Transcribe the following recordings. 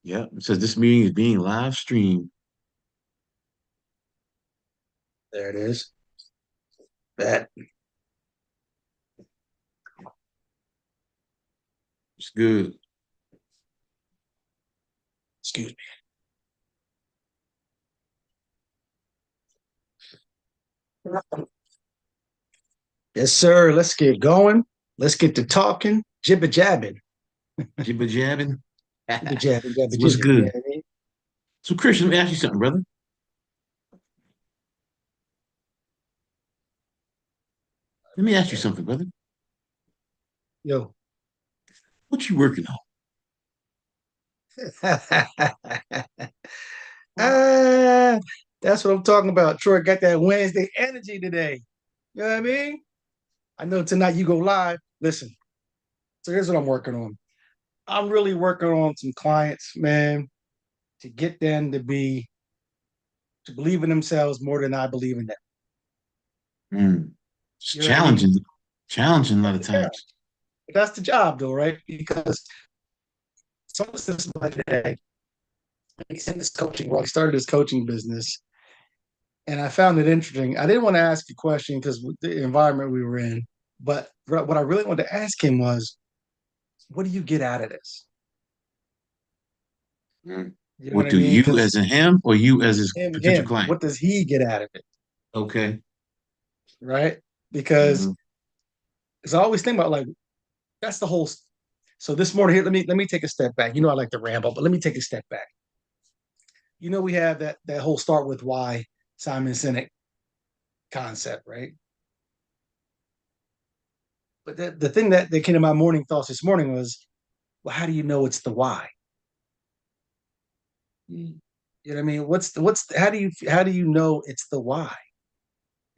Yeah, it says this meeting is being live streamed. There it is. That It's good. excuse me. Yes, sir. Let's get going. Let's get to talking. Jibber jabbing. Jibber jabbing. Jibber jabbing, jabber What's jibbing. You know good? what I mean? So, Christian, let me ask you something, brother. Let me ask you something, brother. Yo. What you working on? Ah, that's what I'm talking about. Troy got that Wednesday energy today. You know what I mean? I know tonight you go live. Listen, so here's what I'm working on. I'm really working on some clients, man, to get them to believe in themselves more than I believe in them. Mm, it's You know what I mean? challenging a lot That's of the job. times. That's the job, though, right? Because someone said somebody today, he's in this coaching world. He started his coaching business, and I found it interesting. I didn't want to ask a question because the environment we were in, but what I really wanted to ask him was, what do you get out of this? Mm. You know what What I do mean? you Because as in him or you as his potential him, client? what does he get out of it? Okay. Right? Because Hmm. I always think about like that's the whole. So this morning here, let me take a step back. You know, I like to ramble, but let me take a step back. You know, we have that whole start with why Simon Sinek concept, right? But the thing that came to my morning thoughts this morning was, well, how do you know it's the why? You know what I mean? How do you know it's the why?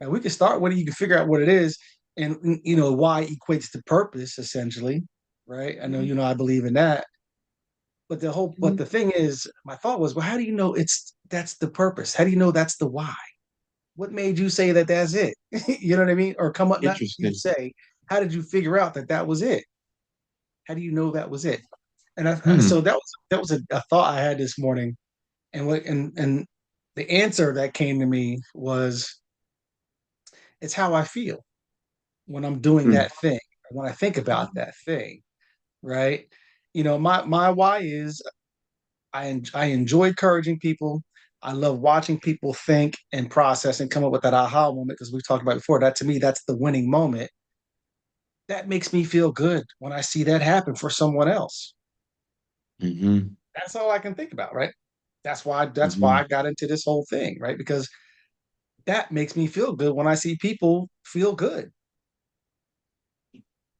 And we can start with it. You can figure out what it is, and you know why equates to purpose, essentially, right? I know Hmm. I believe in that. But the thing is, my thought was, well, how do you know that's the purpose? How do you know that's the why? What made you say that that's it? You know what I mean? Or come up, not you Interesting. say, how did you figure out that that was it? How do you know that was it? Hmm. So that was a thought I had this morning, and the answer that came to me was it's how I feel when I'm doing Hmm. that thing, when I think about that thing, right? You know, my why is I enjoy encouraging people. I love watching people think and process and come up with that aha moment because we've talked about before. That to me, that's the winning moment. That makes me feel good when I see that happen for someone else. Hmm. That's all I can think about, right? That's why Hmm. I got into this whole thing, right? Because that makes me feel good when I see people feel good.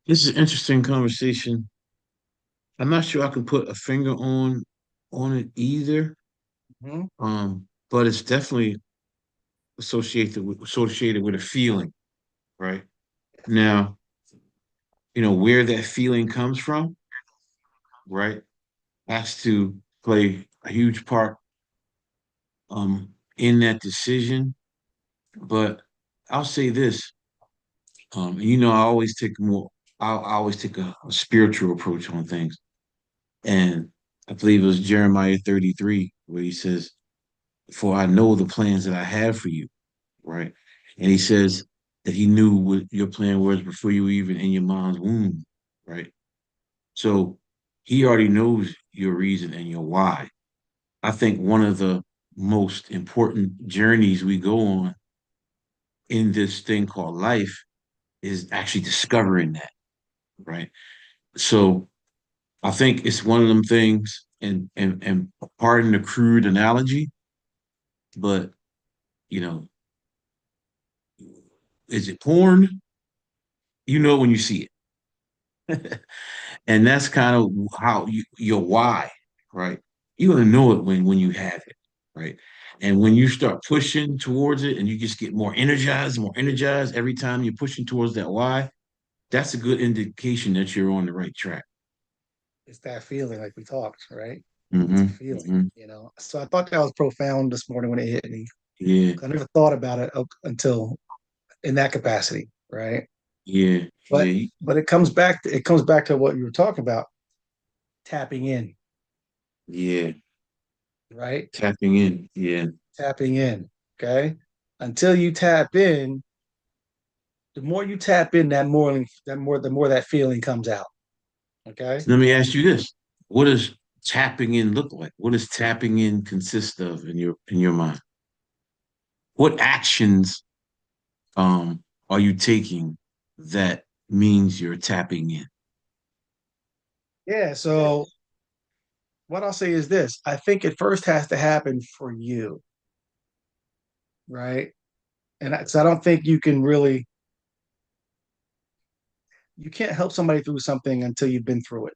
This is an interesting conversation. I'm not sure I can put a finger on it either. Mhm. But it's definitely associated with a feeling, right? Now, where that feeling comes from, right, has to play a huge part in that decision. But I'll say this, I always take I always take a spiritual approach on things. And I believe it was Jeremiah 33 where he says, "For I know the plans that I have for you," right? And he says that he knew what your plan was before you were even in your mom's womb, right? So he already knows your reason and your why. I think one of the most important journeys we go on in this thing called life is actually discovering that, right? So I think it's one of them things, and pardon the crude analogy, but you know, is it porn? You know when you see it. And that's kind of how your why, right? You're gonna know it when you have it, right? And when you start pushing towards it and you just get more energized every time you're pushing towards that why, that's a good indication that you're on the right track. It's that feeling, like we talked, right? It's a Hmm. feeling, Hmm. So I thought that was profound this morning when it hit me. Yeah, I never thought about it until in that capacity, right? yeah, But yeah. it comes back to what you were talking about, tapping in, Yeah. right? Tapping in. Yeah. Tapping in. Okay. Until you tap in, the more you tap in, the more that feeling comes out. Okay. So let me ask you this. What does tapping in look like? What does tapping in consist of in your mind? What actions are you taking that means you're tapping in? Yeah. So what I'll say is this: I think it first has to happen for you, right? So I don't think you can't help somebody through something until you've been through it.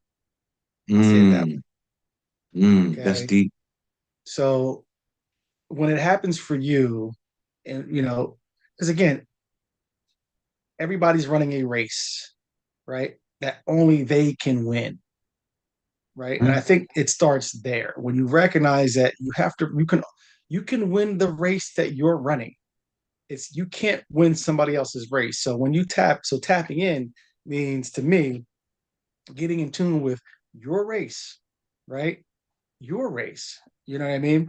I'll say it that way. Mm, that's Okay. deep. So when it happens for you, and because again, everybody's running a race, right? That only they can win, right? And I Mhm. think it starts there when you recognize that you can win the race that you're running. It's you can't win somebody else's race. So when you tapping in means to me getting in tune with your race, right? Your race. You know what I mean?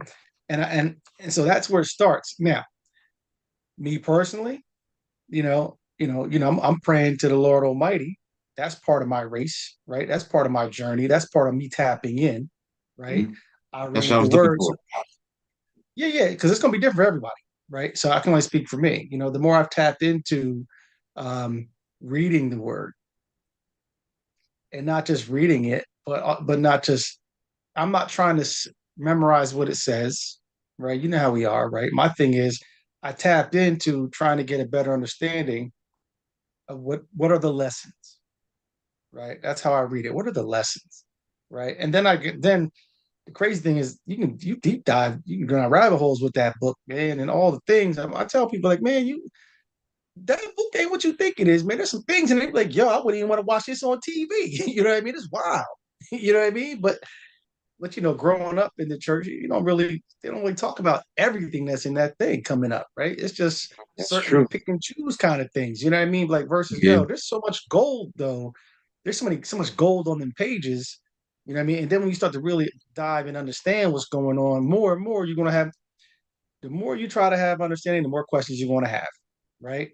And so that's where it starts. Now, me personally, I'm praying to the Lord Almighty. That's part of my race, right? That's part of my journey. That's part of me tapping in, right? Mhm. I That's what read I the was looking words. for. Yeah, yeah, because it's gonna be different for everybody, right? So I can only speak for me. The more I've tapped into um, reading the word and not just reading it, but not just I'm not trying to memorize what it says, right? You know how we are, right? My thing is I tapped into trying to get a better understanding of what are the lessons, right? That's how I read it. What are the lessons, right? And then the crazy thing is you deep dive, you can go down rabbit holes with that book, man, and all the things. I tell people like, man, that book ain't what you think it is, man. There's some things in it like, yo, I wouldn't even want to watch this on TV. You know what I mean? It's wild. You know what I mean? But growing up in the church, they don't really talk about everything that's in that thing coming up, right? It's just That's certain true. pick and choose kind of things. You know what I mean? Like versus, Yeah. yo, there's so much gold though. There's so much gold on them pages. You know what I mean? And then when you start to really dive and understand what's going on, more and more you're gonna have the more you try to have understanding, the more questions you're gonna have, right?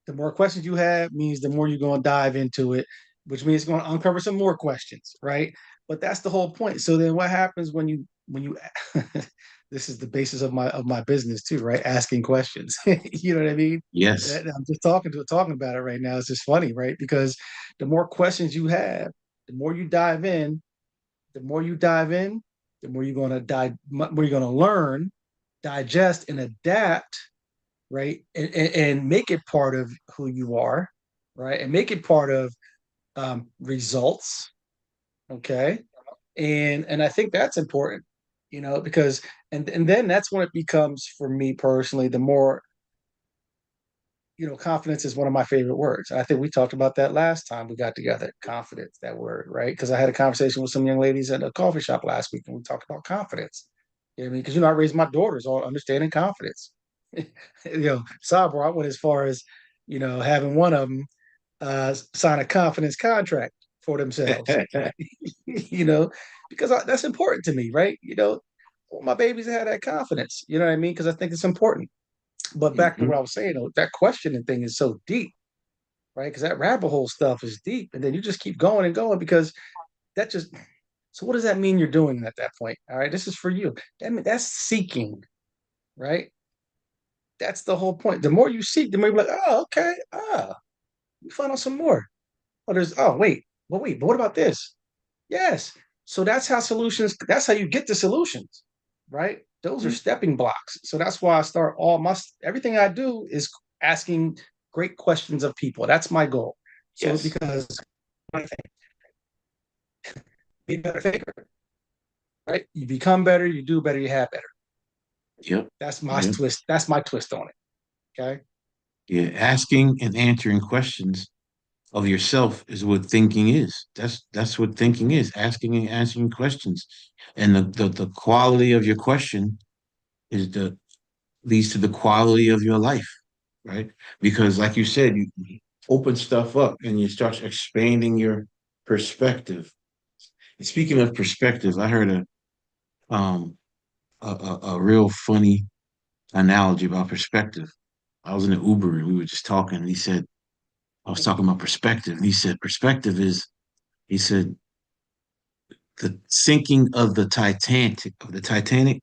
The more questions you have means the more you're going to dive into it, which means it's going to uncover some more questions, right? But that's the whole point. So then what happens when you this is the basis of my business too, right? Asking questions. You know what I mean? Yes. I'm just talking about it right now. It's just funny, right? Because the more questions you have, the more you dive in, the more you dive in, the more you're going to more you're going to learn, digest, and adapt, right? And make it part of who you are, right? And make it part of results, okay? And I think that's important, because and then that's when it becomes for me personally the more confidence is one of my favorite words. I think we talked about that last time we got together. Confidence, that word, right? Because I had a conversation with some young ladies at a coffee shop last week, and we talked about confidence. You know what I mean? Because I raised my daughters on understanding confidence. Sidebar, I went as far as having one of them sign a confidence contract for themselves. you know, because that's important to me, right? My babies have that confidence. You know what I mean? Because I think it's important. But back to what Hmm. I was saying, though, that questioning thing is so deep, right? Because that rabbit hole stuff is deep, and then you just keep going and going because that just. So what does that mean you're doing at that point? All right, this is for you. That's seeking, right? That's the whole point. The more you seek, the more you're like, oh, okay, you find out some more. But what about this? Yes. So that's how you get the solutions, right? Those are stepping blocks. So that's why I start everything I do is asking great questions of people. That's my goal. So Yes. because be a better thinker, right? You become better, you do better, you have better. Yep. That's my Yep. twist. That's my twist on it. Okay. Yeah. Asking and answering questions of yourself is what thinking is. That's what thinking is. Asking and answering questions. And the quality of your question is the leads to the quality of your life, right? Because like you said, you open stuff up and you start expanding your perspective. And speaking of perspective, I heard a um a real funny analogy about perspective. I was in an Uber and we were just talking, and he said, I was talking about perspective, and he said, perspective is, he said, the sinking of the Titanic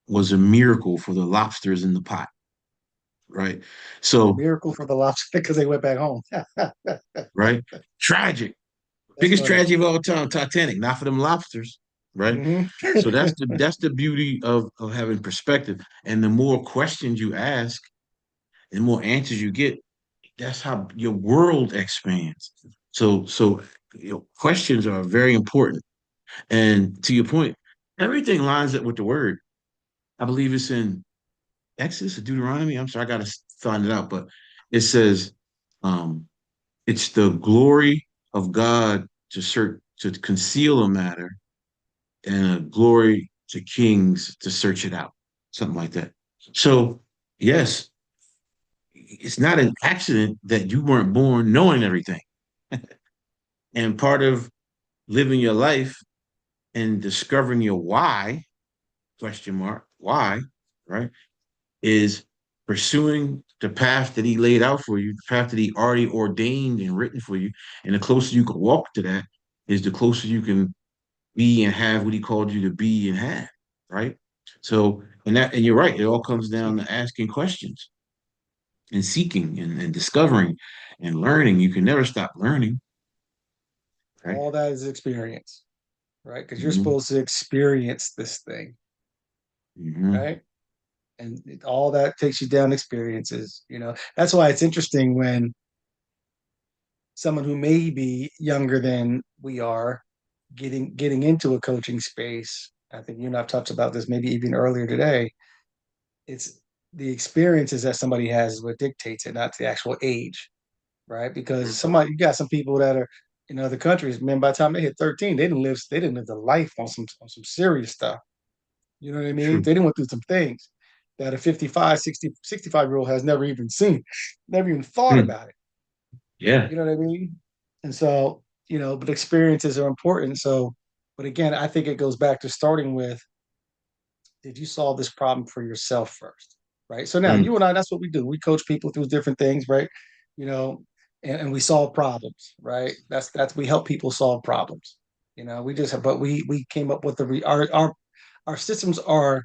was a miracle for the lobsters in the pot, right? A So, miracle for the lobster because they went back home. right, tragic, That's biggest funny. tragedy of all time, Titanic, not for them lobsters, right? Hmm. So that's the beauty of having perspective, and the more questions you ask, and the more answers you get, that's how your world expands. So questions are very important. And to your point, everything lines up with the word. I believe it's in Exodus or Deuteronomy. I'm sorry, I gotta find it out, but it says, um, it's the glory of God to conceal a matter, and a glory to kings to search it out, something like that. So yes, it's not an accident that you weren't born knowing everything. And part of living your life and discovering your why, question mark, why, right, is pursuing the path that he laid out for you, the path that he already ordained and written for you. And the closer you can walk to that is the closer you can be and have what he called you to be and have, right? So, and you're right, it all comes down to asking questions and seeking and discovering and learning. You can never stop learning, right? All that is experience, right? Because you're Mm-hmm. supposed to experience this thing, Mm-hmm. right? And all that takes you down experiences. That's why it's interesting when someone who may be younger than we are getting into a coaching space. I think you and I've talked about this maybe even earlier today. It's the experiences that somebody has is what dictates it, not the actual age, right? Because you got some people that are in other countries, man, by the time they hit 13, they didn't live the life on some serious stuff. You know what I mean? True. They didn't went through some things that a 55, 60, 65-year-old has never even seen, never even thought Mm. about it. Yeah. You know what I mean? And so, but experiences are important. So, but again, I think it goes back to starting with, did you solve this problem for yourself first? Right. So now Mm. you and I, that's what we do. We coach people through different things, right? You know, and we solve problems, right? That's we help people solve problems. But we came up with our systems are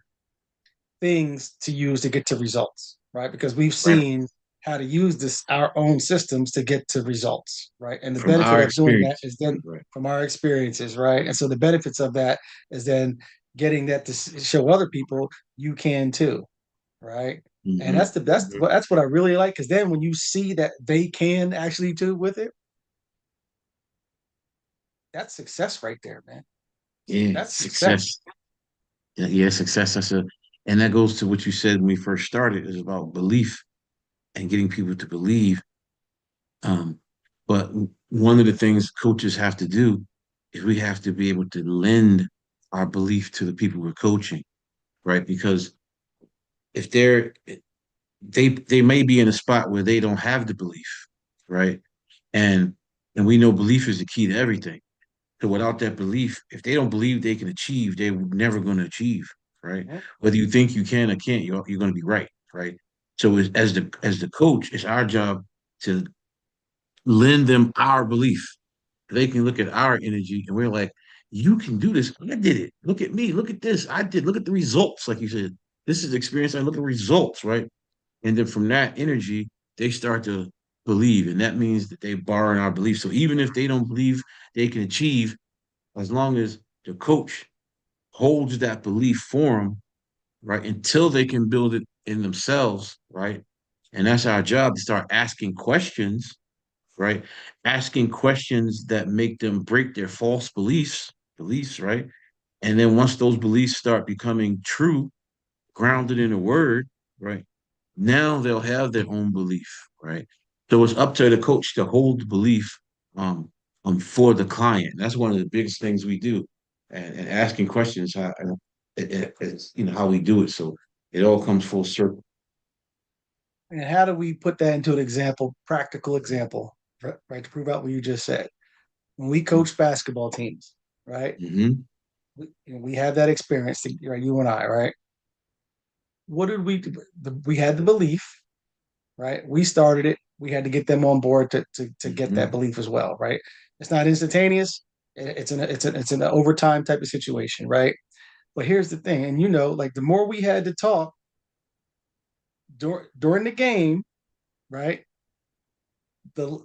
things to use to get to results, right? Because we've Right. seen how to use this our own systems to get to results, right? And the From benefit our of doing that experience. is then Right. from our experiences, right? And so the benefits of that is then getting that to show other people you can too, right? And Mm-hmm. that's what I really like because then when you see that they can actually do with it, that's success right there, man. Yeah. That's success. Success. Yeah, success. And that goes to what you said when we first started, is about belief and getting people to believe. Um, but one of the things coaches have to do is we have to be able to lend our belief to the people we're coaching, right? Because if they may be in a spot where they don't have the belief, right? And and we know belief is the key to everything. So without that belief, if they don't believe they can achieve, they're never going to achieve, right? Mhm. Whether you think you can or can't, you're going to be right, right? So as the coach, it's our job to lend them our belief. They can look at our energy, and we're like, "You can do this. I did it. Look at me. Look at this. I did. Look at the results." Like you said, this is experience. I look at results, right? And then from that energy, they start to believe, and that means that they borrow in our belief. So even if they don't believe they can achieve, as long as the coach holds that belief for them, right, until they can build it in themselves, right? And that's our job, to start asking questions, right? Asking questions that make them break their false beliefs, right? And then once those beliefs start becoming true, grounded in a word, right? Now they'll have their own belief, right? So it's up to the coach to hold the belief um, for the client. That's one of the biggest things we do, and asking questions how it's how we do it. So it all comes full circle. And how do we put that into an example, practical example, right, to prove out what you just said? When we coach basketball teams, right? Mm-hmm. we had that experience, right? You and I, right? What did we do? We had the belief, right? We started it. We had to get them on board to get that Hmm. belief as well, right? It's not instantaneous. It's an overtime type of situation, right? But here's the thing, and like the more we had to talk during the game, right? The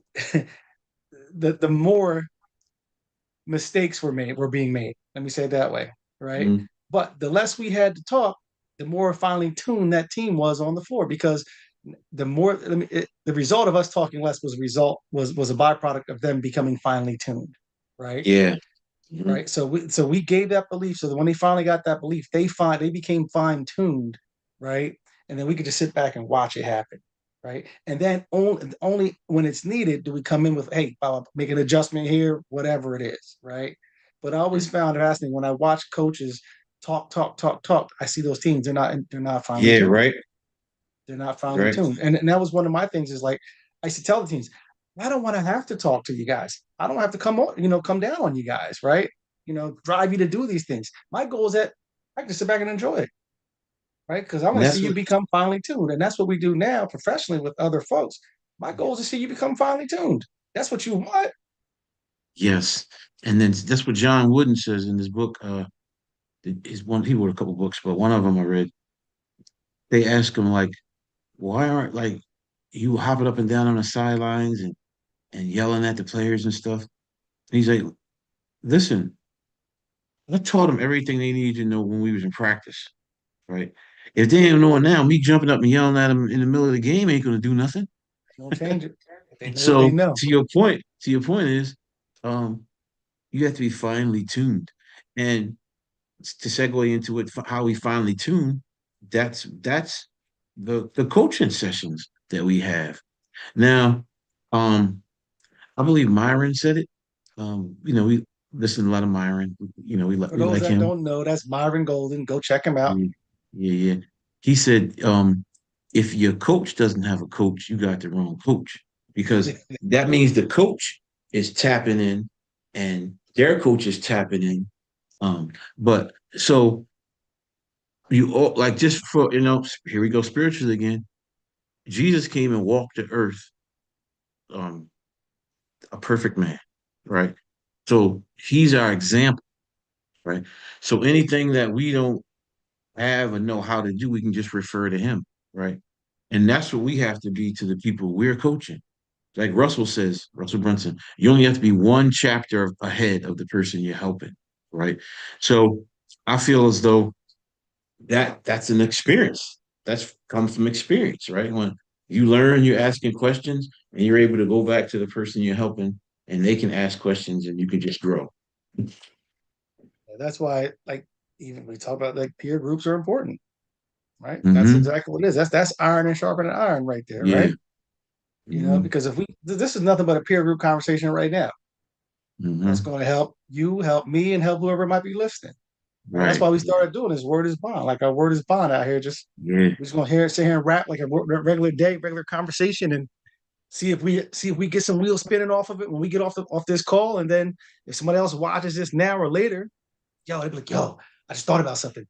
the more mistakes were being made. Let me say it that way, right? Hmm. But the less we had to talk, the more finely tuned that team was on the floor because the result of us talking less was a byproduct of them becoming finely tuned, right? Yeah. Hmm. Right. So we gave that belief so that when they finally got that belief, they became fine tuned, right? And then we could just sit back and watch it happen, right? And then only when it's needed do we come in with, hey, make an adjustment here, whatever it is, right? But I always found it fascinating when I watch coaches talk, talk, talk, talk. I see those teams; they're not finely Yeah. tuned. Right. They're not finely Right. tuned, and that was one of my things. Is like I used to tell the teams, I don't want to have to talk to you guys. I don't have to come down on you guys, right? Drive you to do these things. My goal is that I can sit back and enjoy it, right? Because I And want to see that's you what. become finely tuned, and that's what we do now professionally with other folks. My goal is to see you become finely tuned. That's what you want. Yes. And then that's what John Wooden says in his book. His one he wrote a couple books, but one of them I read. They ask him like, why aren't like you hopping up and down on the sidelines and yelling at the players and stuff? And he's like, listen, I taught them everything they needed to know when we was in practice, right? If they ain't knowing now, me jumping up and yelling at them in the middle of the game ain't gonna do nothing. Don't change it. If they know what they So know. to your point is, um, you have to be finely tuned. And to segue into it, how we finely tune, that's the coaching sessions that we have. Now, um, I believe Myron said it. We listen to a lot of Myron. For We those like that him. don't know, that's Myron Golden. Go check him out. Yeah, yeah, yeah. He said, if your coach doesn't have a coach, you got the wrong coach because that means the coach is tapping in and their coach is tapping in. But so you all like just for here we go spiritually again. Jesus came and walked the earth, um, a perfect man, right? So he's our example, right? So anything that we don't have or know how to do, we can just refer to him, right? And that's what we have to be to the people we're coaching. Like Russell says, Russell Brunson, you only have to be one chapter ahead of the person you're helping, right? So I feel as though that's an experience. That's comes from experience, right? When you learn, you're asking questions, and you're able to go back to the person you're helping, and they can ask questions, and you can just grow. That's why, like, even we talk about like peer groups are important, right? That's Hmm. exactly what it is. That's iron and sharpening iron right there, Yeah. right? Hmm. Because if this is nothing but a peer group conversation right now. That's Hmm. going to help you, help me, and help whoever might be listening. Right? That's Right. why we started doing this. Word is bond. Like our word is bond out here. Just Yeah. we're just gonna sit here and rap like a regular day, regular conversation, and see if we get some wheels spinning off of it when we get off this call. And then if somebody else watches this now or later, they'll be like, "Yo, I just thought about something.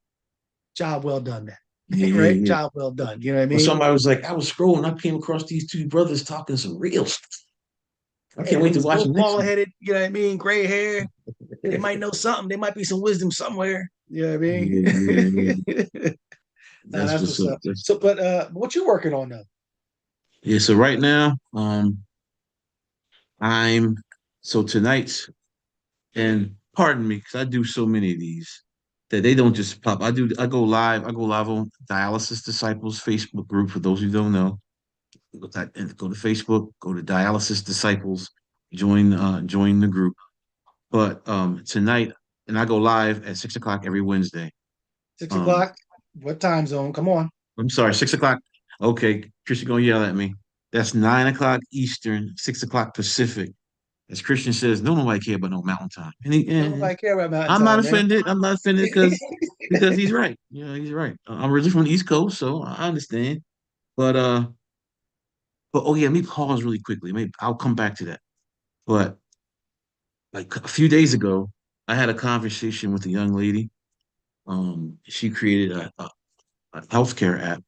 Job well done, Yeah. man. Yeah. Right? Yeah. Job well done. You know what I Well, mean? somebody was like, I was scrolling, I came across these two brothers talking some real stuff. I can't And wait they to was watch both the next bald one. headed. You know what I mean? Gray hair. They might know something. There might be some wisdom somewhere. You know what I Yeah, yeah, yeah. mean? Nah, That's that's what's what's up. up. So, but what you working on now? Yeah, so right now, I'm so tonight's and pardon me because I do so many of these that they don't just pop. I go live on Dialysis Disciples Facebook group for those who don't know. Go to Facebook, go to Dialysis Disciples, join the group. But tonight, and I go live at 6 o'clock every Wednesday. Six Um, o'clock. What time zone? Come on. I'm sorry, 6 o'clock. Okay, Christian gonna yell at me. That's 9 o'clock Eastern, 6 o'clock Pacific. As Christian says, no nobody care about no mountain time. Don't And nobody care about Mountain I'm not Time, man. offended. I'm not offended because he's right. He's right. I'm originally from the East Coast, so I understand. But oh yeah, let me pause really quickly. Maybe I'll come back to that. But like a few days ago. I had a conversation with a young lady. She created a healthcare app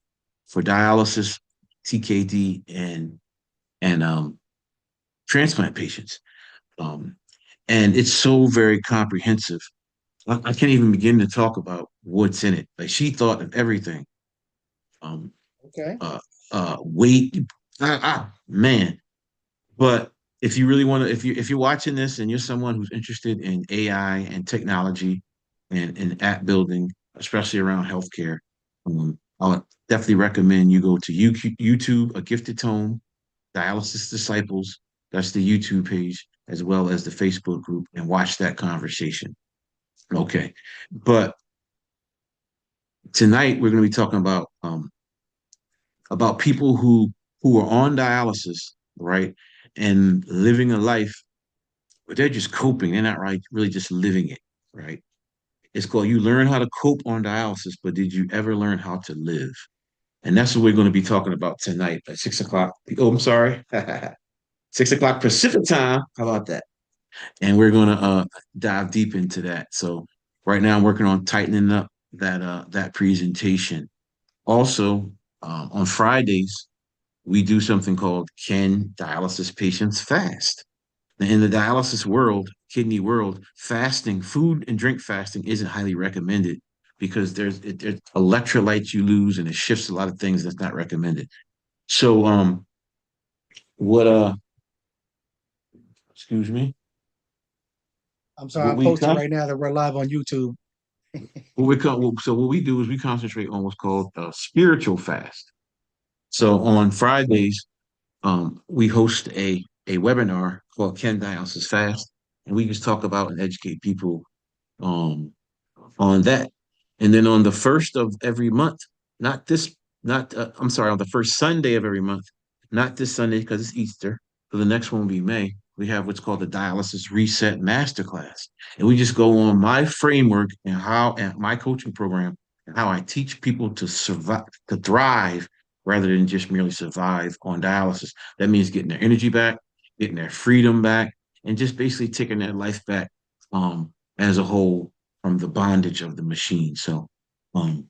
for dialysis, TKD, and transplant patients. Um, and it's so very comprehensive. I can't even begin to talk about what's in it. Like she thought of everything. Um, Okay. uh, weight, man. But if you really want to, if you're watching this and you're someone who's interested in AI and technology and app building, especially around healthcare, I would definitely recommend you go to YouTube, A Gifted Tone, Dialysis Disciples. That's the YouTube page, as well as the Facebook group, and watch that conversation. Okay. But tonight we're going to be talking about people who are on dialysis, right, and living a life, but they're just coping. They're not right, really just living it, right? It's called you learn how to cope on dialysis, but did you ever learn how to live? And that's what we're going to be talking about tonight at 6 o'clock. Oh, I'm sorry. 6 o'clock Pacific time. How about that? And we're going to dive deep into that. So right now I'm working on tightening up that presentation. Also, on Fridays, we do something called Can Dialysis Patients Fast? In the dialysis world, kidney world, fasting, food and drink fasting isn't highly recommended because there's electrolytes you lose and it shifts a lot of things that's not recommended. So what excuse me, I'm sorry, what I'm we posting con- right now that we're live on YouTube. so what we do is we concentrate on what's called a spiritual fast. So on Fridays, we host a webinar called Can Dialysis Fast, and we just talk about and educate people um, on that. And then on the first of every month, not this, not, I'm sorry, on the first Sunday of every month, not this Sunday because it's Easter. So the next one will be May. We have what's called the Dialysis Reset Masterclass. And we just go on my framework and how, and my coaching program, and how I teach people to survive, to thrive rather than just merely survive on dialysis. That means getting their energy back, getting their freedom back, and just basically taking their life back as a whole from the bondage of the machine. So um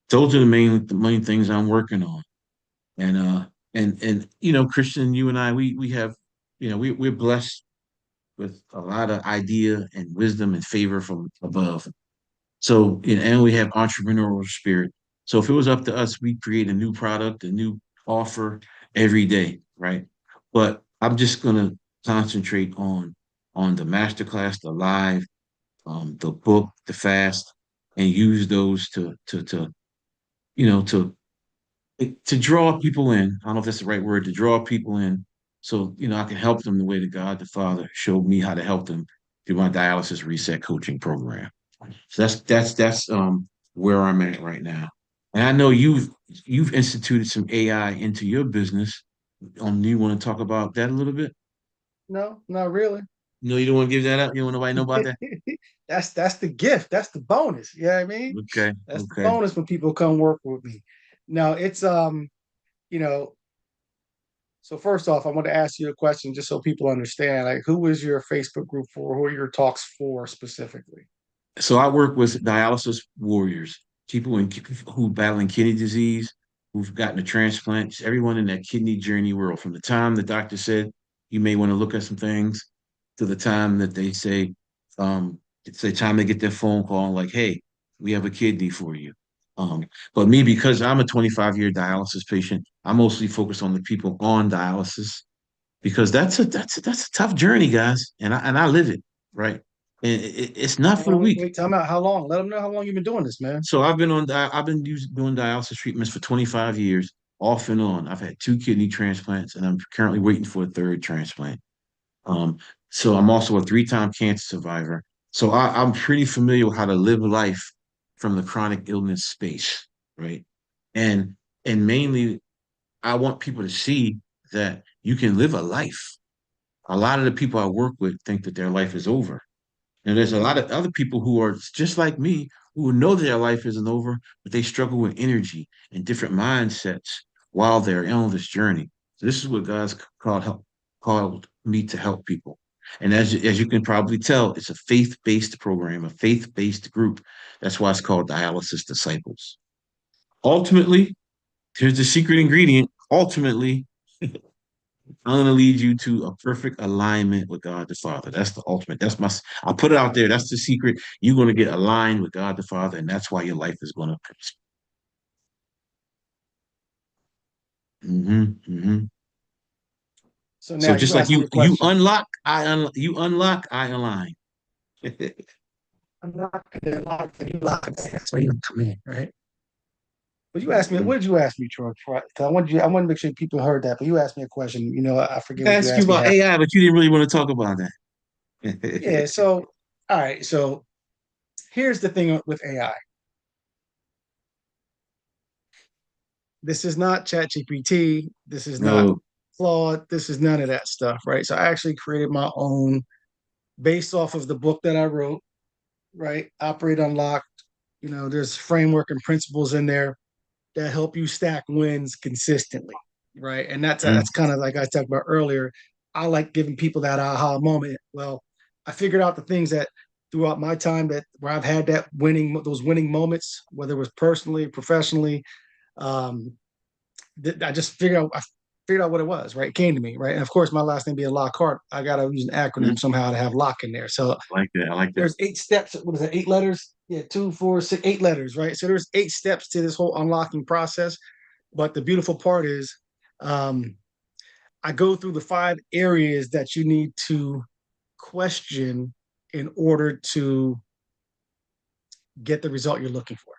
those are the main things I'm working on. And Christian, you and I, we have, we're blessed with a lot of idea and wisdom and favor from above. So, and we have entrepreneurial spirit. So if it was up to us, we'd create a new product, a new offer every day, right? But I'm just gonna concentrate on the masterclass, the live, the book, the fast, and use those to you know to draw people in. I don't know if that's the right word, to draw people in, so I can help them the way that God the Father showed me how to help them through my dialysis reset coaching program. So that's where I'm at right now. And I know you've instituted some AI into your business. You want to talk about that a little bit? No, not really. No, you don't want to give that up. You don't want nobody know about that. That's the gift. That's the bonus. You know what I mean? Okay, That's the okay. bonus when people come work with me. Now it's you know, so first off, I want to ask you a question just so people understand. Like, who is your Facebook group for? Who are your talks for specifically? So I work with dialysis warriors, people who battling kidney disease, who've gotten a transplant, everyone in that kidney journey world, from the time the doctor said you may want to look at some things to the time that they say, it's the time they get their phone call like, hey, we have a kidney for you. Um, but me, because I'm a 25-year dialysis patient, I'm mostly focused on the people on dialysis because that's a tough journey, guys, and I live it, right? And it's not How for the long? weak. Wait, tell me how long. Let them know how long you've been doing this, man. So I've been doing dialysis treatments for 25 years, off and on. I've had two kidney transplants, and I'm currently waiting for a third transplant. Um, so I'm also a three-time cancer survivor. So I'm pretty familiar with how to live life from the chronic illness space, right? And and mainly, I want people to see that you can live a life. A lot of the people I work with think that their life is over. And there's a lot of other people who are just like me who know their life isn't over, but they struggle with energy and different mindsets while they're on this journey. So this is what God's called me to help people. And as you can probably tell, it's a faith-based program, a faith-based group. That's why it's called Dialysis Disciples. Ultimately, here's the secret ingredient. Ultimately, I'm going to lead you to a perfect alignment with God the Father. That's the ultimate. I'll put it out there. That's the secret. You're going to get aligned with God the Father, and that's why your life is going to. So So now just you like ask me a you question. unlock, you unlock, I align. I'm not gonna lock you lock. That's where you come in, right? But you asked me, Mhm. what did you ask me, Troy? I want to make sure people heard that. But you asked me a question. I forget I what you asked you asked me about half. AI, but you didn't really want to talk about Yeah. that. So, all right. So here's the thing with AI. This is not ChatGPT. This is not No. Claude. This is none of that stuff, right? So I actually created my own based off of the book that I wrote, right? Operate Unlocked. There's framework and principles in there that help you stack wins consistently, right? And Mhm. that's kind of like I talked about earlier. I like giving people that aha moment. Well, I figured out the things that throughout my time that where I've had those winning moments, whether it was personally, professionally, um, I figured out what it was, right? It came to me, right? And of course, my last name being Lockhart, I got to use an acronym Mhm. somehow to have lock in there. So I like that. I like that. there's 8 steps. What is it? 8 letters? Yeah, two, four, six, 8 letters, right? So there's 8 steps to this whole unlocking process. But the beautiful part is, um, I go through the 5 areas that you need to question in order to get the result you're looking for,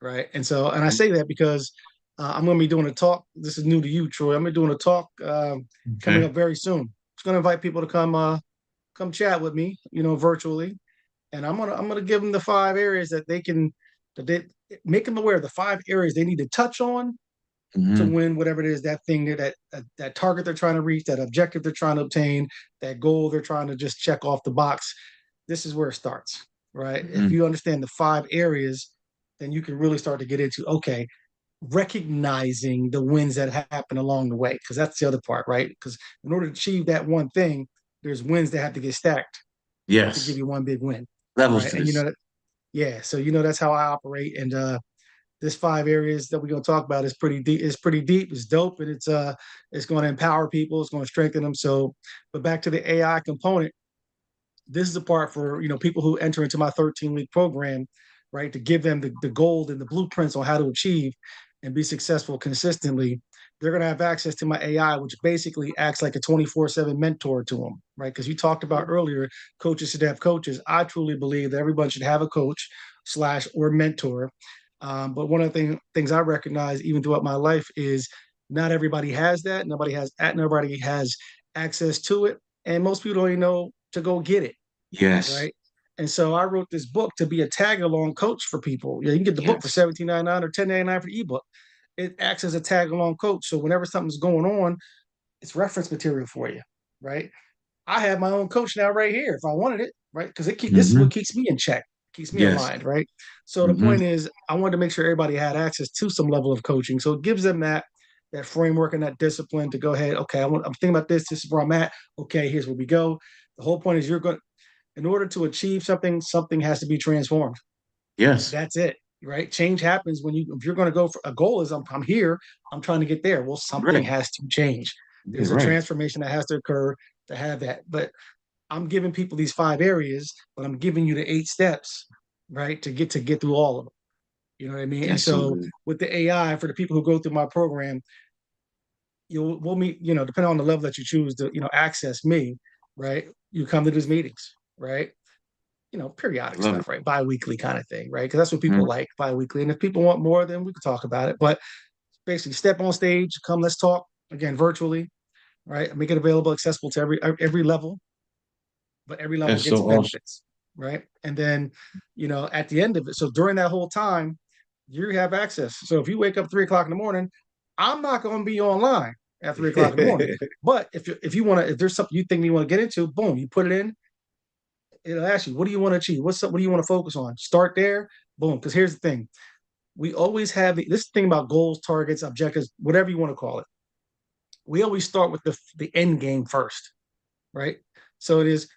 right? And I say that because I'm going to be doing a talk. This is new to you, Troy. I'm going to be doing a talk coming Okay. up very soon. I'm going to invite people to come chat with me, virtually, and I'm gonna give them the 5 areas that they make them aware of the 5 areas they need to touch on to Hmm. win whatever it is that target they're trying to reach, that objective they're trying to obtain, that goal they're trying to just check off the box. This is where it starts, right? If Hmm. you understand the 5 areas, then you can really start to get into okay, recognizing the wins that happen along the way, because that's the other part, right? Because in order to achieve that one thing, there's wins that have to get stacked to give Yes. you one big win, Levels right? to And this. yeah, so that's how I operate. And this 5 areas that we're going to talk about is pretty deep. It's pretty deep. It's dope, and it's going to empower people. It's going to strengthen them. So, but back to the AI component, this is the part for people who enter into my 13-week program, right? To give them the gold and the blueprints on how to achieve and be successful consistently. They're going to have access to my AI, which basically acts like a 24/7 mentor to them, right? Because you talked about earlier, coaches should have coaches. I truly believe that everyone should have a coach slash or mentor. But one of the things I recognize even throughout my life is not everybody has that. Nobody has access to it, and most people don't even know to go get it, Yes. right? And so I wrote this book to be a tag along coach for people. You can get the book for Yes. 17.99 or 10.99 for the ebook. It acts as a tag along coach. So whenever something's going on, it's reference material for you, right? I have my own coach now right here if I wanted it, right? Because this is what Hmm. keeps me in check, keeps me Yes. aligned, right? So the Hmm. point is, I wanted to make sure everybody had access to some level of coaching. So it gives them that framework and that discipline to go ahead. Okay, I'm thinking about this. This is where I'm at. Okay, here's where we go. The whole point is in order to achieve something, something has to be transformed. Yes. That's it, right? Change happens if you're going to go for a goal is I'm here, I'm trying to get there. Well, something Right. has to change. Yeah, There's a right. transformation that has to occur to have that. But I'm giving people these 5 areas, but I'm giving you the 8 steps, right, to get through all of them. You know what I mean? And That's so so good. with the AI, for the people who go through my program, we'll meet, depending on the level that you choose to, access me, right? You come to these meetings, right? I Periodic love it. stuff, right? Bi-weekly kind of thing, right? Because that's what Mhm. people like, bi-weekly. And if people want more, then we can talk about it. But basically, step on stage, come, let's talk again virtually, right? Make it available, accessible to every level, but every level That's gets so awesome. benefits, right? And then, at the end of it, so during that whole time, you have access. So if you wake up 3 o'clock in the morning, I'm not going to be online at 3 o'clock in the morning. But if you want to, if there's something you think you want to get into, boom, you put it in. It'll ask you, what do you want to achieve? What do you want to focus on? Start there, boom. Because here's the thing: we always have this thing about goals, targets, objectives, whatever you want to call it. We always start with the end game first, right? So it is,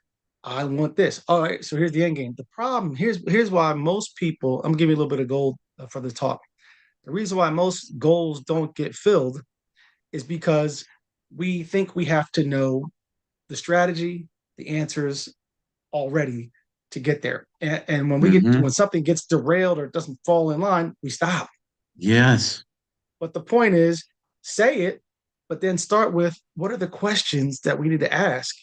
I want this. All right, so here's the end game. The problem, here's why most people, I'm gonna give you a little bit of gold for the talk. The reason why most goals don't get filled is because we think we have to know the strategy, the answers already to get there. And when Hmm. when something gets derailed or doesn't fall in line, we stop. Yes. But the point is, say it, but then start with what are the questions that we need to ask,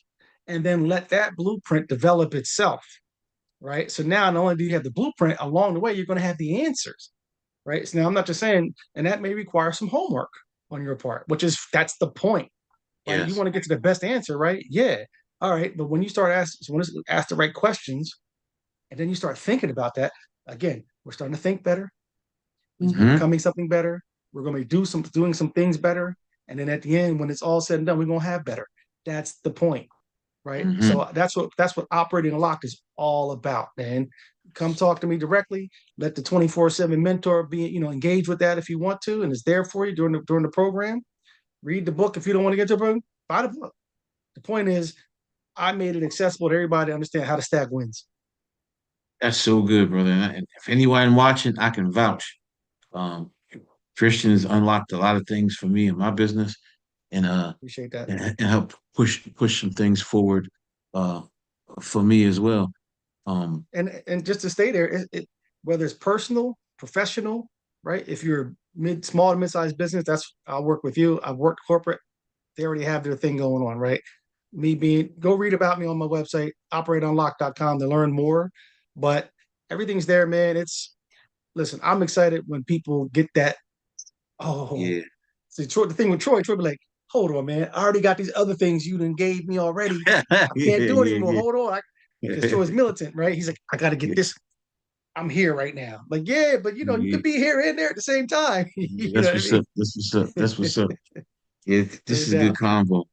and then let that blueprint develop itself. Right. So now not only do you have the blueprint along the way, you're going to have the answers. Right. So now I'm not just saying, and that may require some homework on your part, which is that's the point. Right. You Yes. want to get to the best answer, right? Yeah. All right. But when you start asking, so when you ask the right questions, and then you start thinking about that, again, we're starting to think better. We're Hmm. becoming something better. We're going to be doing some things better. And then at the end, when it's all said and done, we're going to have better. That's the point, right? Hmm. So that's what operating locked is all about, man. Come talk to me directly. Let the 24/7 mentor be, engage with that if you want to, and it's there for you during the program. Read the book if you don't want to get to a program. Buy the book. The point is, I made it accessible to everybody to understand how to stack wins. That's so good, brother. And if anyone watching, I can vouch. Um, Christian has unlocked a lot of things for me in my business, and Appreciate that. and helped push some things forward, uh, for me as well. And just to stay there, whether it's personal, professional, right? If you're small to mid-sized business, that's I'll work with you. I've worked corporate. They already have their thing going on, right? Me being go read about me on my website, operateunlock.com to learn more. But everything's there, man. It's listen, I'm excited when people get that. Oh, Yeah. see, the thing with Troy be like, hold on, man. I already got these other things you done gave me already. Yeah, I can't do yeah, anymore. yeah. Hold on. Because Troy's militant, right? He's like, I got to get Yeah, this. I'm here right now. Like, yeah, but you yeah, could be here and there at the same time. yeah. You know That's what I what's mean? up. That's what's up. That's what's up. Yeah, No this is a good doubt. combo.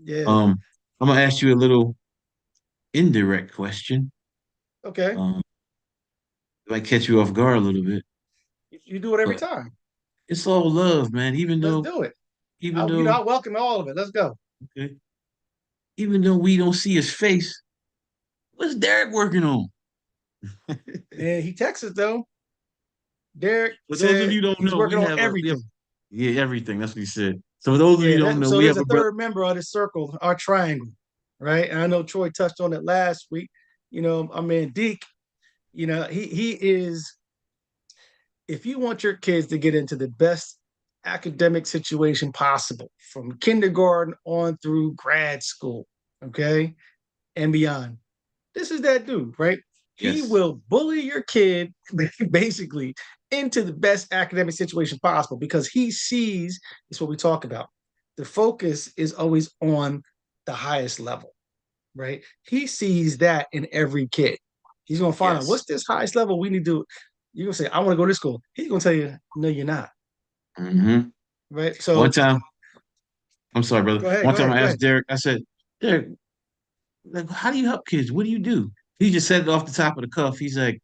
Yeah. Um, I'm gonna ask you a little indirect question. Okay. Um, it might catch you off guard a little bit, You do it every but time. it's all love, man. Let's do it. Even though, I welcome all of it. Let's go. okay, even though we don't see his face, what's Derek working on? And he texts us though. Derek For those of said you who don't he's know, working on we have everything. yeah, everything. That's what he said. So for those of you Yeah. who don't know, So we there's have a a brother. third member of this circle, our triangle, right? And I know Troy touched on it last week. I mean, Deke, he is if you want your kids to get into the best academic situation possible from kindergarten on through grad school, okay, and beyond, this is that dude, right? He Yes, will bully your kid basically into the best academic situation possible because he sees, it's what we talk about. The focus is always on the highest level, right? He sees that in every kid. He's gonna find out yes. what's this highest level we need to. You're gonna say, I want to go to this school. He's gonna tell you, no, you're not. Hmm. Right. One So time, I'm sorry, brother. go ahead, One go time ahead, I go asked ahead. Derek, I said, Derek, like, how do you help kids? What do you do? He just said it off the top of the cuff. He's like,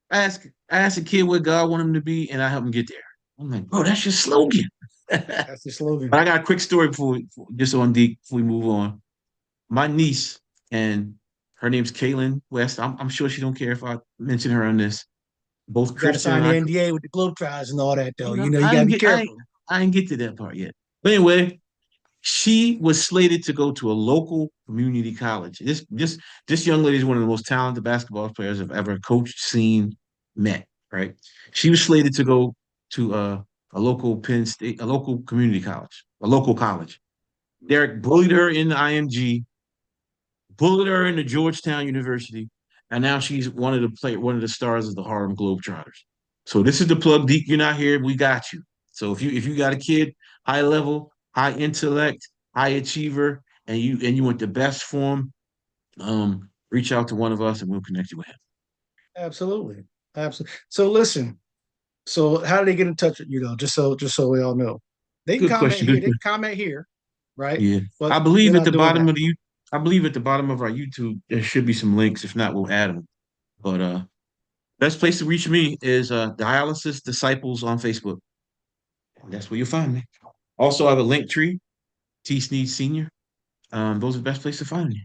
I ask a kid what God want him to be, and I help him get there. I'm like, bro, that's your slogan. But That's the slogan. I got a quick story just on Deke before we move on. My niece and her name's Kaylin West. I'm sure she don't care if I mention her on this. Both You got to Christian sign and the I, NDA with the Globetrotters and all that, though. you know, You got to be careful. I ain't get to that part yet. But anyway, she was slated to go to a local community college. This young lady is one of the most talented basketball players I've ever coached, seen, met. Right? She was slated to go to a local Penn State, a local community college, a local college. Derek bullied her in the IMG, bullied her into Georgetown University, and now she's one of the stars of the Harlem Globetrotters. So this is the plug. Deep, you're not here. We got you. So if you got a kid, high level, high intellect, high achiever, and you want the best form, reach out to one of us and we'll connect you with him. Absolutely, absolutely. So listen. So how do they get in touch with you though? Just so we all know, they can Good comment question. here. Good They can question. comment here, right? Yeah, But I we're believe at not the doing bottom that. of the you. I believe at the bottom of our YouTube there should be some links. If not, we'll add them. But best place to reach me is Dialysis Disciples on Facebook. That's where you'll find me. Also, I have a link tree, T Sneed Senior. Those are the best place to find me.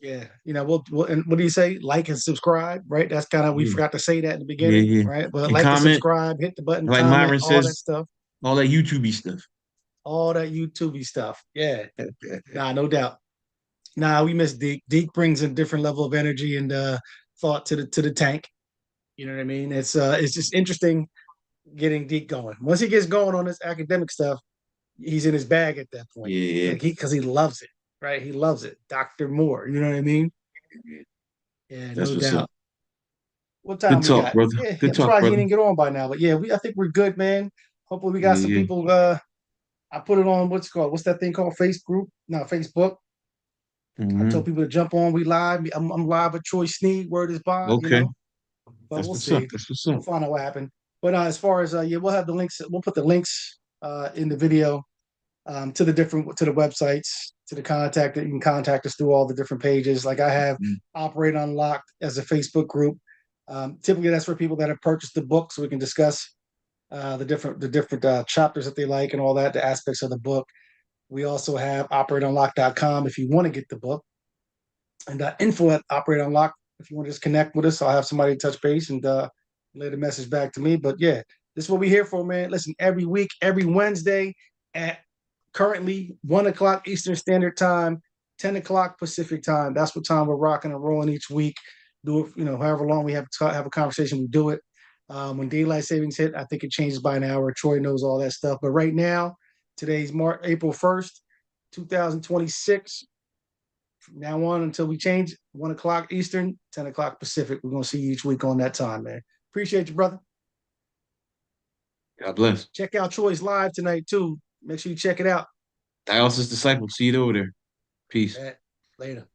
Yeah, we'll and what do you say? Like and subscribe, right? That's kind of we Yeah, forgot to say that in the yeah, beginning, yeah. right? But And like and comment, subscribe, hit the button, like comment, Myron all that says, stuff, all that YouTubey stuff. all that YouTubey stuff. Yeah, nah, no doubt. Nah, we miss Deke. Deke brings a different level of energy and thought to the tank. You know what I mean? It's just interesting getting Deke going. Once he gets going on this academic stuff, he's in his bag at that point. Yeah, Like because he loves it, right? He loves it. Dr. Moore, you know what I mean? yeah. Yeah, That's no what's up. doubt. What Good time we talk, got? brother. Yeah, Good I'm talk, surprised you brother. didn't get on by now. But yeah, I think we're good, man. Hopefully we got Yeah, some yeah. people I put it on what's it called? What's that thing called? Face group? No, Facebook. I told Hmm. people to jump on. We live. I'm live with Troy Sneed. Word is bond, Okay. But That's we'll what's up. see. That's what's We'll up. find out what happened. But as far as yeah, we'll have the links. We'll put the links in the video to the websites, to the contact that you can contact us through all the different pages. Like I have Mhm. Operate Unlocked as a Facebook group. Typically, that's for people that have purchased the book, so we can discuss the different chapters that they like and all that, the aspects of the book. We also have operateunlock.com if you want to get the book, and info at Operate Unlock if you want to just connect with us. I'll have somebody touch base and lay the message back to me. But yeah, this is what we're here for, man. Listen, every week, every Wednesday at currently 1 o'clock Eastern Standard Time, 10 o'clock Pacific Time. That's what time we're rocking and rolling each week. Do it, however long we have to have a conversation, we do it. When daylight savings hit, I think it changes by an hour. Troy knows all that stuff. But right now, today's April 1st, 2026. From now on until we change, 1 o'clock Eastern, 10 o'clock Pacific. We're going to see you each week on that time, man. Appreciate you, brother. God bless. Check out Troy's live tonight, too. Make sure you check it out. Dialysis disciple. See you over there. Peace. Later.